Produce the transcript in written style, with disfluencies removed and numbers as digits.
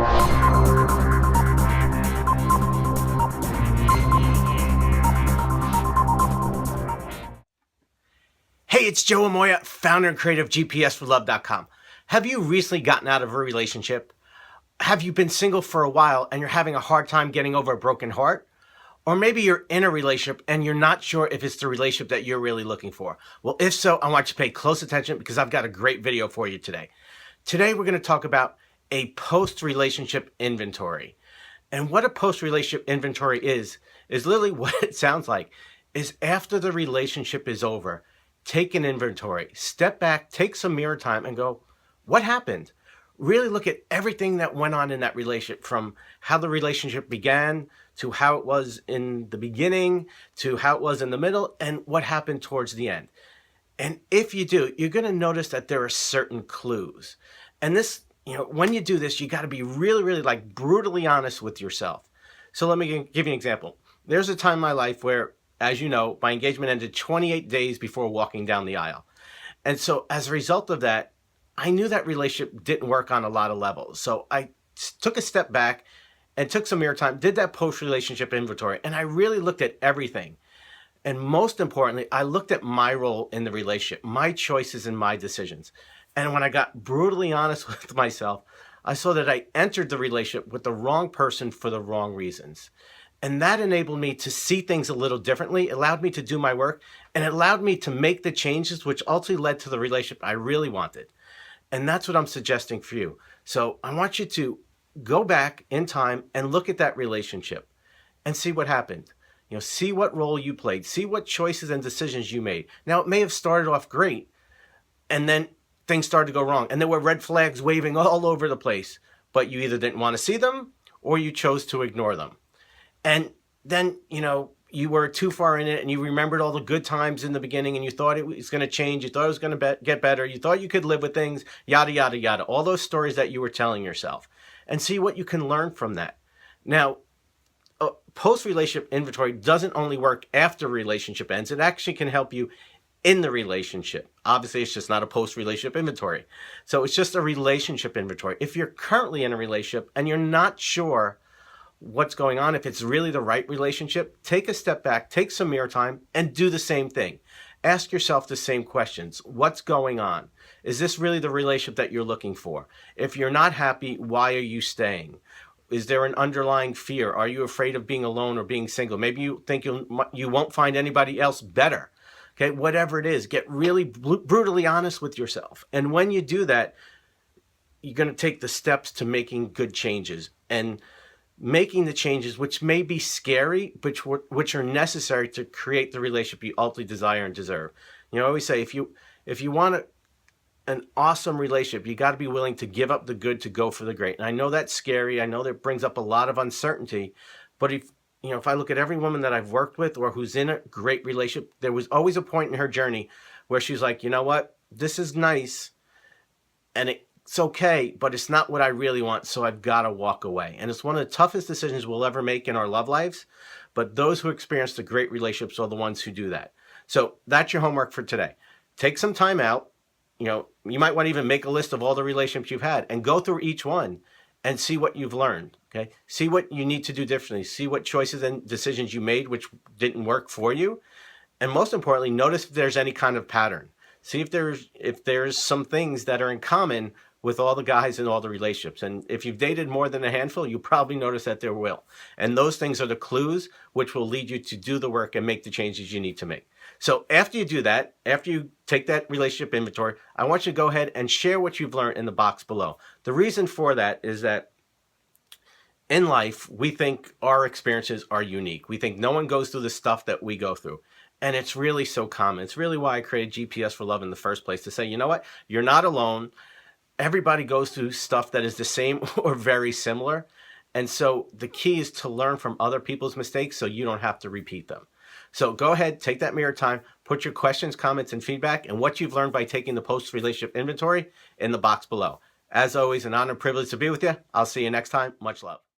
Hey, it's Joe Amoia, founder and creator of GPSforlove.com. Have you recently gotten out of a relationship? Have you been single for a while and you're having a hard time getting over a broken heart? Or maybe you're in a relationship and you're not sure if it's the relationship that you're really looking for. Well, if so, I want you to pay close attention because I've got a great video for you today. Today, we're going to talk about a post-relationship inventory. And what a post-relationship inventory is literally what it sounds like, is after the relationship is over, take an inventory, step back, take some mirror time and go, what happened? Really look at everything that went on in that relationship, from how the relationship began to how it was in the beginning to how it was in the middle and what happened towards the end. And if you do, you're going to notice that there are certain clues. And this, when you do this, you got to be really like brutally honest with yourself. So let me give you an example. There's a time in my life where, as you know, my engagement ended 28 days before walking down the aisle. And so as a result of that, I knew that relationship didn't work on a lot of levels. So I took a step back and took some mirror time, did that post-relationship inventory, and I really looked at everything. And most importantly, I looked at my role in the relationship, my choices and my decisions. And when I got brutally honest with myself, I saw that I entered the relationship with the wrong person for the wrong reasons. And that enabled me to see things a little differently, allowed me to do my work, and it allowed me to make the changes which ultimately led to the relationship I really wanted. And that's what I'm suggesting for you. So I want you to go back in time and look at that relationship and see what happened. See what role you played, see what choices and decisions you made. Now, it may have started off great, and then things started to go wrong, and there were red flags waving all over the place, but you either didn't want to see them or you chose to ignore them. And then, you were too far in it and you remembered all the good times in the beginning and you thought it was going to change. You thought it was going to get better. You thought you could live with things, yada, yada, yada. All those stories that you were telling yourself, and see what you can learn from that. Now, a post-relationship inventory doesn't only work after a relationship ends. It actually can help you in the relationship. Obviously, it's just not a post-relationship inventory. So it's just a relationship inventory. If you're currently in a relationship and you're not sure what's going on, if it's really the right relationship, take a step back, take some mirror time, and do the same thing. Ask yourself the same questions. What's going on? Is this really the relationship that you're looking for? If you're not happy, why are you staying? Is there an underlying fear? Are you afraid of being alone or being single? Maybe you think you won't find anybody else better. Okay, whatever it is, get really brutally honest with yourself. And when you do that, you're going to take the steps to making good changes and making the changes which may be scary, but which are necessary to create the relationship you ultimately desire and deserve. I always say, if you want an awesome relationship, you got to be willing to give up the good to go for the great. And I know that's scary. I know that brings up a lot of uncertainty. But if I look at every woman that I've worked with or who's in a great relationship, there was always a point in her journey where she's like, you know what, this is nice, and it's okay, but it's not what I really want, so I've got to walk away. And it's one of the toughest decisions we'll ever make in our love lives, but those who experience the great relationships are the ones who do that. So that's your homework for today. Take some time out. You might want to even make a list of all the relationships you've had and go through each one and see what you've learned, okay? See what you need to do differently. See what choices and decisions you made which didn't work for you. And most importantly, notice if there's any kind of pattern. See if there's some things that are in common with all the guys in all the relationships. And if you've dated more than a handful, you probably notice that there will. And those things are the clues which will lead you to do the work and make the changes you need to make. So after you do that, after you take that relationship inventory, I want you to go ahead and share what you've learned in the box below. The reason for that is that in life, we think our experiences are unique. We think no one goes through the stuff that we go through. And it's really so common. It's really why I created GPS for Love in the first place, to say, you know what? You're not alone. Everybody goes through stuff that is the same or very similar. And so the key is to learn from other people's mistakes so you don't have to repeat them. So go ahead, take that mirror time, put your questions, comments, and feedback, and what you've learned by taking the post-relationship inventory in the box below. As always, an honor and privilege to be with you. I'll see you next time. Much love.